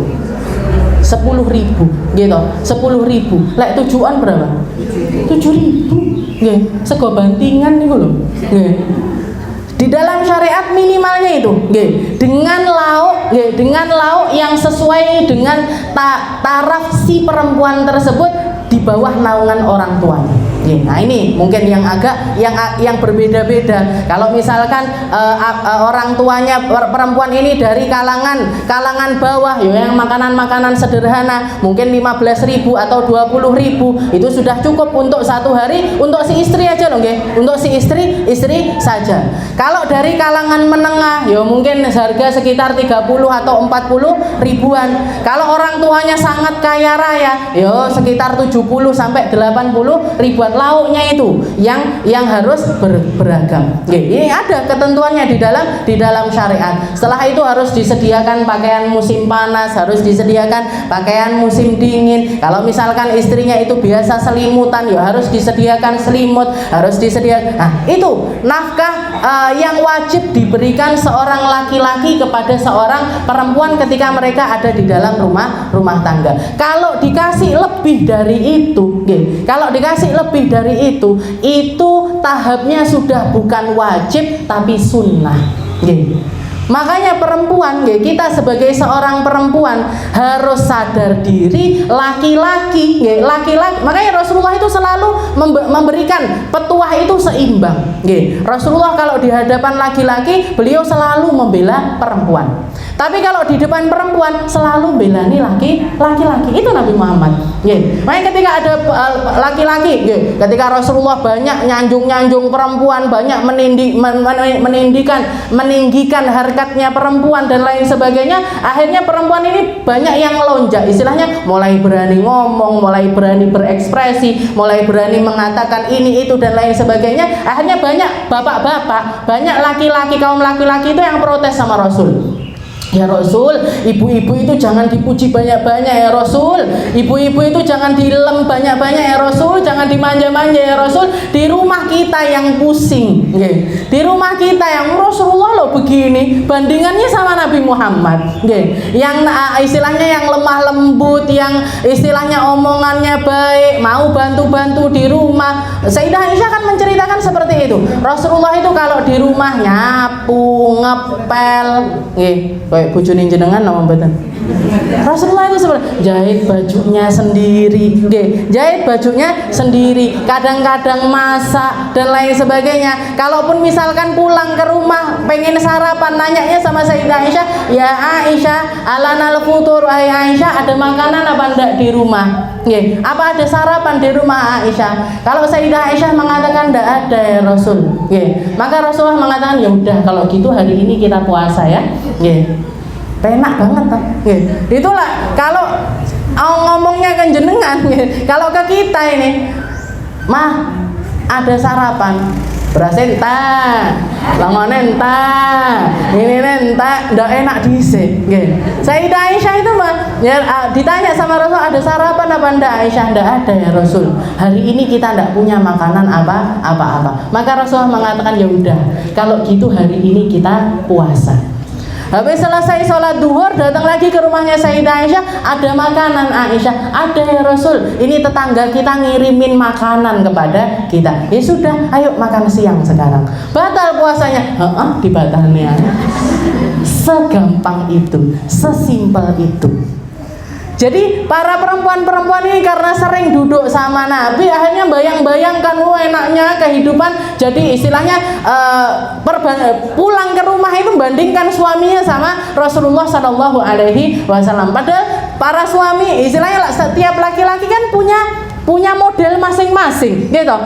10.000 gitu, 10.000. Lek tujuan berapa? 7.000. Sego bantingan nih loh. Di dalam syariat minimalnya itu, dengan lauk yang sesuai dengan taraf si perempuan tersebut di bawah naungan orang tuanya. Nah ini mungkin yang berbeda-beda. Kalau misalkan orang tuanya perempuan ini dari kalangan bawah, yang makanan sederhana, mungkin 15.000 atau 20.000 itu sudah cukup untuk satu hari untuk si istri aja loh, untuk si istri saja. Kalau dari kalangan menengah, mungkin harga sekitar 30 atau 40 ribuan. Kalau orang tuanya sangat kaya raya, sekitar 70 sampai 80 ribuan. Lauknya itu yang harus beragam. Ini ada ketentuannya di dalam syariat. Setelah itu harus disediakan pakaian musim panas, harus disediakan pakaian musim dingin. Kalau misalkan istrinya itu biasa selimutan, harus disediakan selimut, harus disediakan. Nah, itu nafkah yang wajib diberikan seorang laki-laki kepada seorang perempuan ketika mereka ada di dalam rumah tangga. Kalau dikasih lebih dari itu, tahapnya sudah bukan wajib tapi sunnah. Makanya perempuan, kita sebagai seorang perempuan harus sadar diri, laki-laki. Makanya Rasulullah itu selalu memberikan petuah itu seimbang. Rasulullah kalau di hadapan laki-laki, beliau selalu membela perempuan. Tapi kalau di depan perempuan selalu belani laki-laki. Itu Nabi Muhammad. Makanya ketika ada laki-laki, ketika Rasulullah banyak nyanjung perempuan, banyak meninggikan harkatnya perempuan dan lain sebagainya, akhirnya perempuan ini banyak yang melonjak, istilahnya mulai berani ngomong, mulai berani berekspresi, mulai berani mengatakan ini itu dan lain sebagainya. Akhirnya banyak bapak-bapak, banyak laki-laki, kaum laki-laki itu yang protes sama Rasul. Ya Rasul, ibu-ibu itu jangan dipuji banyak-banyak ya Rasul. Ibu-ibu itu jangan dilem banyak-banyak ya Rasul, jangan dimanja-manja ya Rasul. Di rumah kita yang pusing, nggih. Di rumah kita yang Rasulullah loh begini, bandingannya sama Nabi Muhammad, nggih. Yang istilahnya yang lemah lembut, yang istilahnya omongannya baik, mau bantu-bantu di rumah. Sayyidah Aisyah kan menceritakan seperti itu. Rasulullah itu kalau di rumah nyapu, ngepel, nggih. Kayak bojone jenengan nama mboten. Rasulullah itu seperti jahit bajunya sendiri, jahit bajunya sendiri, kadang-kadang masak dan lain sebagainya. Kalaupun misalkan pulang ke rumah pengen sarapan, nanyanya sama Sayyidah Aisyah, ya Aisyah, alanal futur, Aisyah ada makanan apa enggak di rumah? Apa ada sarapan di rumah Aisyah? Kalau Sayyidah Aisyah mengatakan enggak ada ya Rasul, maka Rasulullah mengatakan ya udah kalau gitu hari ini kita puasa ya. Penak banget kan? Itulah kalau ngomongnya kan jenengan, kalau ke kita ini, mah ada sarapan, beras entah, langone entah, ini entah, ndak enak diisi. Sayyidah Aisyah itu mah ya, ditanya sama Rasul ada sarapan apa ndak? Aisyah ndak ada ya Rasul. Hari ini kita ndak punya makanan apa-apa. Maka Rasulullah mengatakan ya udah, kalau gitu hari ini kita puasa. Habis selesai sholat duhur datang lagi ke rumahnya Sayyidah Aisyah, ada makanan Aisyah, ada ya Rasul, ini tetangga kita ngirimin makanan kepada kita. Ya sudah, ayo makan siang sekarang. Batal puasanya, dibatalnya. Segampang itu, sesimpel itu. Jadi para perempuan-perempuan ini karena sering duduk sama Nabi, akhirnya bayang-bayangkan, enaknya kehidupan. Jadi istilahnya pulang ke rumah itu bandingkan suaminya sama Rasulullah Shallallahu Alaihi Wasallam. Padahal para suami istilahnya setiap laki-laki kan punya model masing-masing gitu,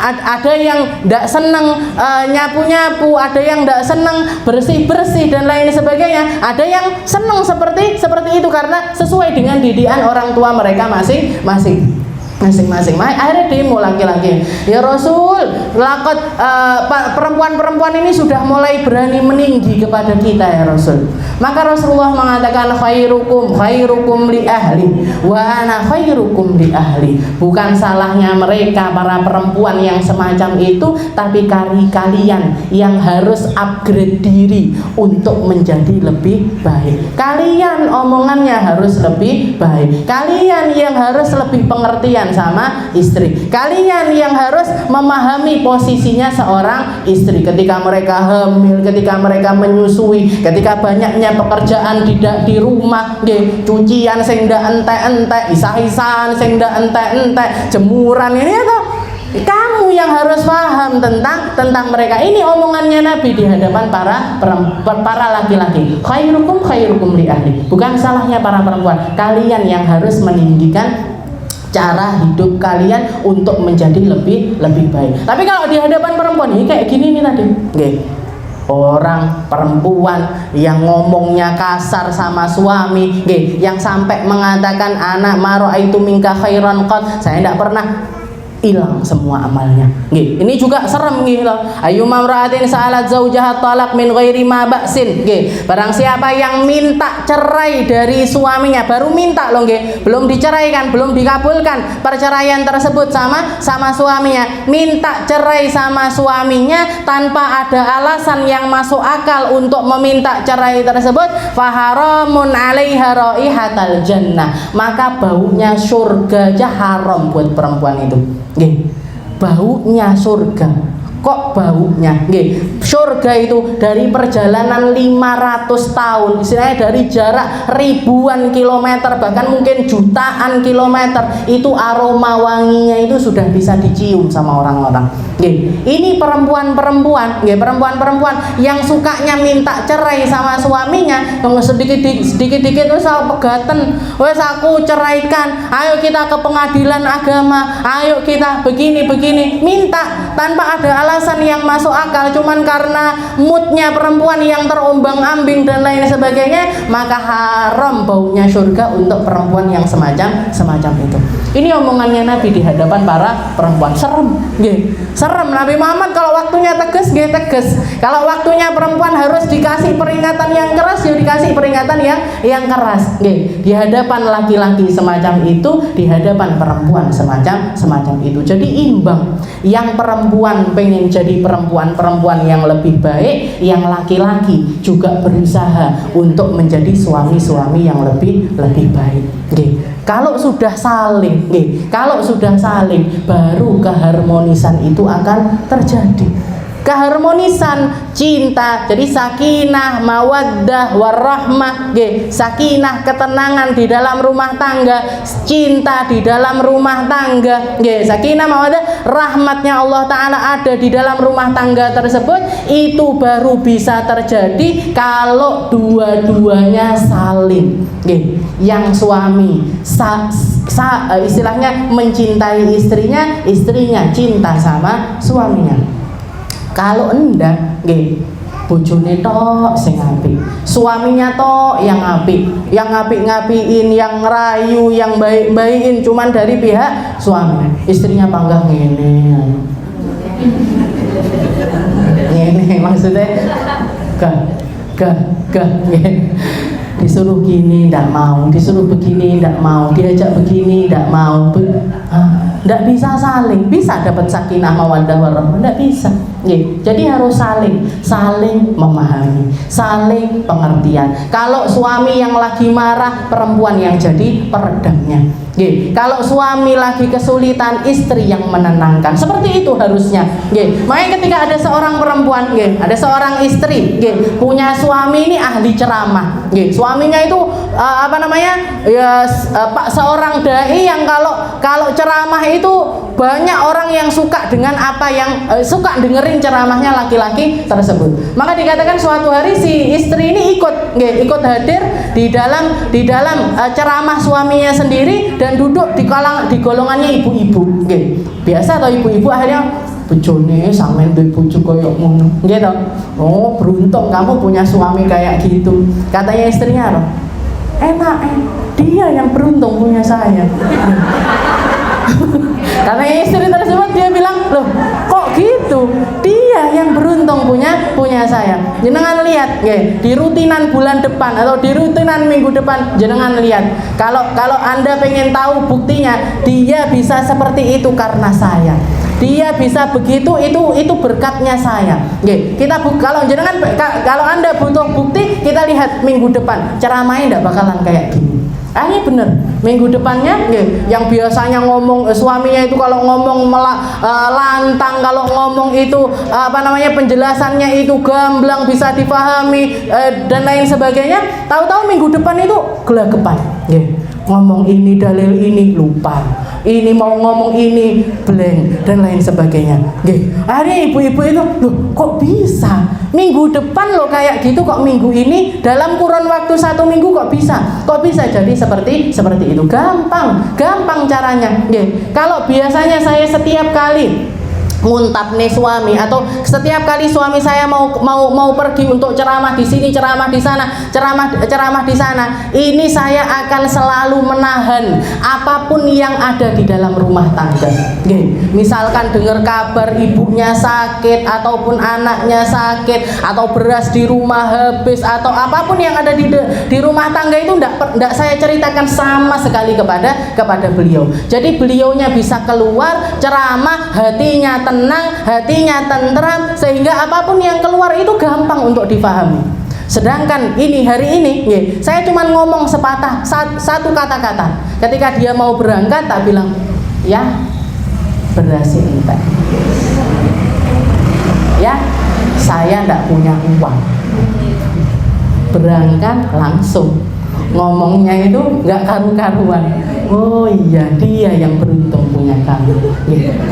ada yang tidak seneng nyapu-nyapu, ada yang tidak seneng bersih-bersih dan lain sebagainya, ada yang seneng seperti itu karena sesuai dengan didikan orang tua mereka masing-masing. Akhirnya demo laki-laki, ya Rasul, perempuan-perempuan ini sudah mulai berani meninggi kepada kita ya Rasul. Maka Rasulullah mengatakan khairukum li ahli wa ana khairukum li ahli. Bukan salahnya mereka para perempuan yang semacam itu, tapi kalian yang harus upgrade diri untuk menjadi lebih baik. Kalian omongannya harus lebih baik. Kalian yang harus lebih pengertian sama istri. Kalian yang harus memahami posisinya seorang istri ketika mereka hamil, ketika mereka menyusui, ketika banyaknya pekerjaan di rumah, cucian sing ndak entek-entek, isah-isahan sing ndak entek-entek, jemuran ini atau kamu yang harus paham tentang mereka. Ini omongannya Nabi di hadapan para laki-laki. Khairukum li ahli. Bukan salahnya para perempuan. Kalian yang harus meninggikan cara hidup kalian untuk menjadi lebih baik. Tapi kalau di hadapan perempuan ini kayak gini nih tadi, orang perempuan yang ngomongnya kasar sama suami, yang sampai mengatakan anak maro'aitu minka khairan qad, saya tidak pernah, hilang semua amalnya. Ini juga serem loh. Ayyuma imra'atin sa'alat zaujaha talaq min ghairi ma ba'sin. Barang siapa yang minta cerai dari suaminya, baru minta loh, belum diceraikan, belum dikabulkan perceraian tersebut sama suaminya, minta cerai sama suaminya tanpa ada alasan yang masuk akal untuk meminta cerai tersebut, faharamun 'alaiha raihatal jannah. Maka baunya surga aja haram buat perempuan itu. Baunya surga. Kok baunya? Surga itu dari perjalanan 500 tahun, istilahnya dari jarak ribuan kilometer, bahkan mungkin jutaan kilometer, itu aroma wanginya itu sudah bisa dicium sama orang-orang. Ini perempuan-perempuan yang sukanya minta cerai sama suaminya, yang sedikit-dikit wes aku pegaten, wes aku ceraikan, ayo kita ke pengadilan agama, ayo kita begini, minta tanpa ada alasan yang masuk akal, cuman karena moodnya perempuan yang terombang-ambing dan lain sebagainya, maka haram baunya surga untuk perempuan yang semacam itu. Ini omongannya Nabi di hadapan para perempuan. Serem, nggih. Serem. Nabi Muhammad kalau waktunya tegas, nggih tegas. Kalau waktunya perempuan harus dikasih peringatan yang keras, ya dikasih peringatan yang keras, nggih. Di hadapan laki-laki semacam itu, di hadapan perempuan semacam itu. Jadi imbang. Yang perempuan pengen jadi perempuan yang lebih baik, yang laki-laki juga berusaha untuk menjadi suami-suami yang lebih baik, nggih. Kalau sudah saling, baru keharmonisan itu akan terjadi. Keharmonisan cinta, jadi sakinah, mawaddah, warahmah, sakinah, ketenangan di dalam rumah tangga, cinta di dalam rumah tangga, sakinah, mawaddah, rahmatnya Allah Ta'ala ada di dalam rumah tangga tersebut. Itu baru bisa terjadi kalau dua-duanya saling, yang suami istilahnya mencintai istrinya cinta sama suaminya. Kalau enggak, bojone tok sing apik, suaminya tok yang apik, yang ngapik-ngapiin, yang ngerayu, yang baik-baikin cuman dari pihak suami. Istrinya panggah ngene. Ngene maksudnya disuruh gini ndak mau, disuruh begini ndak mau, diajak begini ndak mau. Ndak bisa saling, bisa dapat sakinah mawaddah warahmah, ndak bisa. Jadi harus saling memahami, saling pengertian. Kalau suami yang lagi marah, perempuan yang jadi peredamnya. Kalau suami lagi kesulitan, istri yang menenangkan. Seperti itu harusnya. Makanya ketika ada seorang perempuan, ada seorang istri, punya suami ini ahli ceramah. Suaminya itu seorang dai yang kalau ceramah itu banyak orang yang suka dengan apa yang suka dengerin ceramahnya laki-laki tersebut. Maka dikatakan suatu hari si istri ini ikut hadir di dalam ceramah suaminya sendiri dan duduk di golongannya ibu-ibu. Biasa atau ibu-ibu akhirnya bojone sampean duwe bojo koyo ngono. Nggih to. Oh, beruntung kamu punya suami kayak gitu. Katanya istrinya apa? Enak, dia yang beruntung punya saya. Karena istri tersebut dia bilang, loh kok gitu? Dia yang beruntung punya saya. Jenengan lihat, di rutinan bulan depan atau di rutinan minggu depan, jenengan lihat. Kalau Anda pengen tahu buktinya, dia bisa seperti itu karena saya. Dia bisa begitu, itu berkatnya saya. Kalau Anda butuh bukti, kita lihat minggu depan ceramahnya tidak bakalan kayak gini. Ini bener, minggu depannya yang biasanya ngomong suaminya itu kalau ngomong lantang, kalau ngomong itu penjelasannya itu gamblang bisa dipahami dan lain sebagainya, tahu-tahu minggu depan itu gelagapan. Ngomong ini dalil ini lupa, ini mau ngomong ini blank dan lain sebagainya. Akhirnya ibu-ibu itu, loh kok bisa minggu depan lo kayak gitu, kok minggu ini dalam kurun waktu 1 minggu kok bisa jadi seperti itu. Gampang caranya. Kalau biasanya saya setiap kali nguntap nih suami, atau setiap kali suami saya mau pergi untuk ceramah di sini, ceramah di sana, ceramah di sana, ini saya akan selalu menahan apapun yang ada di dalam rumah tangga. Misalkan dengar kabar ibunya sakit ataupun anaknya sakit atau beras di rumah habis atau apapun yang ada di rumah tangga itu ndak saya ceritakan sama sekali kepada beliau. Jadi beliaunya bisa keluar ceramah, hatinya tenang, hatinya tentram, sehingga apapun yang keluar itu gampang untuk difahami. Sedangkan hari ini saya cuma ngomong satu kata-kata. Ketika dia mau berangkat, tak bilang, ya berhasil entek, ya saya ndak punya uang, berangkat langsung. ngomongnya itu nggak karu-karuan. Oh iya, dia yang beruntung punya kamu.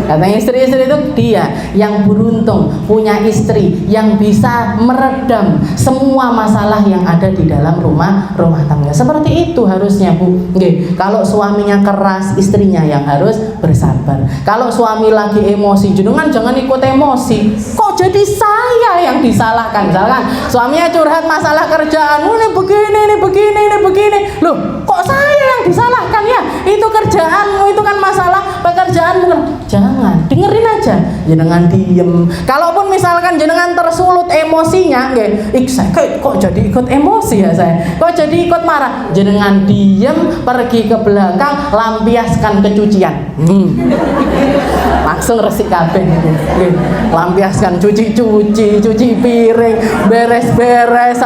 Katanya istri-istri itu dia yang beruntung punya istri yang bisa meredam semua masalah yang ada di dalam rumah tangga. Seperti itu harusnya, Bu. Kalau suaminya keras, istrinya yang harus bersabar. Kalau suami lagi emosi, jenengan jangan ikut emosi. Kok jadi saya yang disalahkan? Misalkan suaminya curhat masalah kerjaan, ini begini. Loh, kok saya yang disalahkan ya? Itu kerjaanmu, itu kan masalah pekerjaanmu. Jangan, dengerin aja. Jenengan diem. Kalaupun misalkan jenengan tersulut emosinya, saya kok jadi ikut emosi ya saya? Kok jadi ikut marah? Jenengan diem, pergi ke belakang, lampiaskan kecucian. Langsung resik kabeh. Lampiaskan, cuci piring, beres-beres,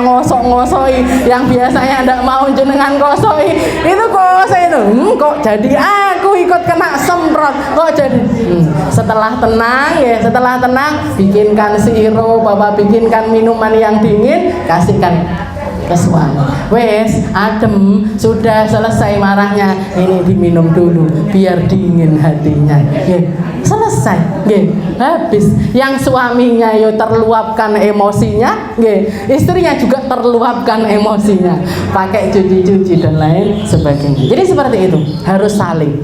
ngosok-ngosoi yang biasanya ndak mau jenengan kosoi. Itu kok saya itu, kok jadi aku ikut kena semprot. Kok jadi setelah tenang, bikinkan sirup, Bapak bikinkan minuman yang dingin, kasihkan ke suami. Wes, adem, sudah selesai marahnya, ini diminum dulu biar dingin hatinya. Selesai, habis. Yang suaminya yo terluapkan emosinya, istrinya juga terluapkan emosinya, pakai cuci dan lain sebagainya. Jadi seperti itu, harus saling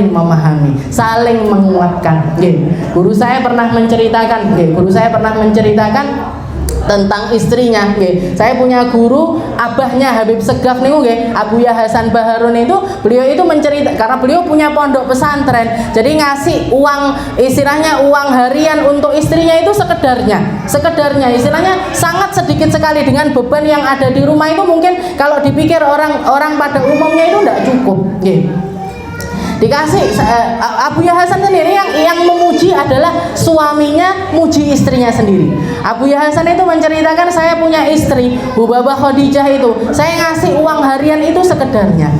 memahami, saling menguatkan. Guru saya pernah menceritakan tentang istrinya. Saya punya guru, abahnya Habib Segaf niku, Abuya Hasan Baharun itu, beliau itu mencerita, karena beliau punya pondok pesantren, jadi ngasih uang, istilahnya uang harian untuk istrinya itu sekedarnya, istilahnya sangat sedikit sekali dengan beban yang ada di rumah itu. Mungkin kalau dipikir orang pada umumnya itu tidak cukup. Dikasih Abuya Hasan sendiri yang memuji adalah suaminya muji istrinya sendiri. Abuya Hasan itu menceritakan, saya punya istri Bu Babah Khadijah itu, saya ngasih uang harian itu sekedarnya,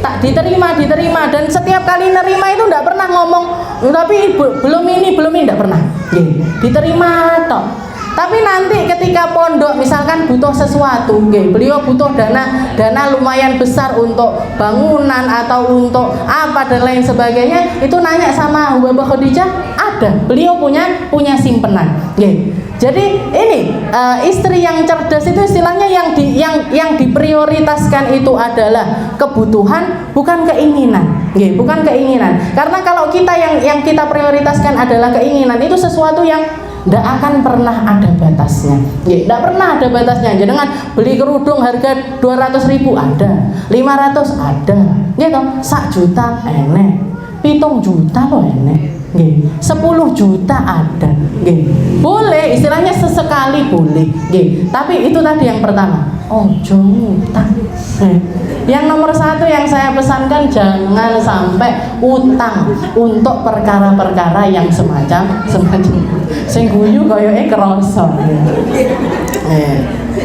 tak diterima, dan setiap kali nerima itu tidak pernah ngomong tapi belum ini tidak pernah, diterima toh. Tapi nanti ketika pondok misalkan butuh sesuatu, beliau butuh dana lumayan besar untuk bangunan atau untuk apa dan lain sebagainya, itu nanya sama Babah Khadijah, ada, beliau punya simpenan. Jadi ini istri yang cerdas itu istilahnya yang diprioritaskan itu adalah kebutuhan, bukan keinginan. Karena kalau kita yang kita prioritaskan adalah keinginan, itu sesuatu yang tidak akan pernah ada batasnya. Tidak pernah ada batasnya. Jangan beli kerudung harga 200.000 ada, 500 ada, 1 juta enek, 7 juta loh enek, 10 juta ada, boleh, istilahnya sesekali boleh, tapi itu tadi yang pertama, ojo ngutang. Yang nomor 1 yang saya pesankan, jangan sampai utang untuk perkara-perkara yang semacam sing guyu koyoke krasa.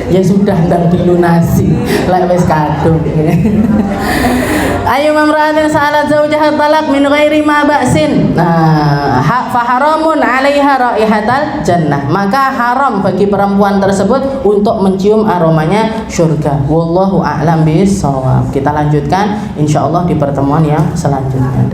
Ya sudah, ndang dilunasi lek wis kadung. Ayu mamra'atin sa'alat zawjaha talaq min ghairi ma ba'sin, fa haramun 'alaiha raihatal jannah, maka haram bagi perempuan tersebut untuk mencium aromanya surga. Wallahu a'lam bishawab. Kita lanjutkan insyaallah di pertemuan yang selanjutnya.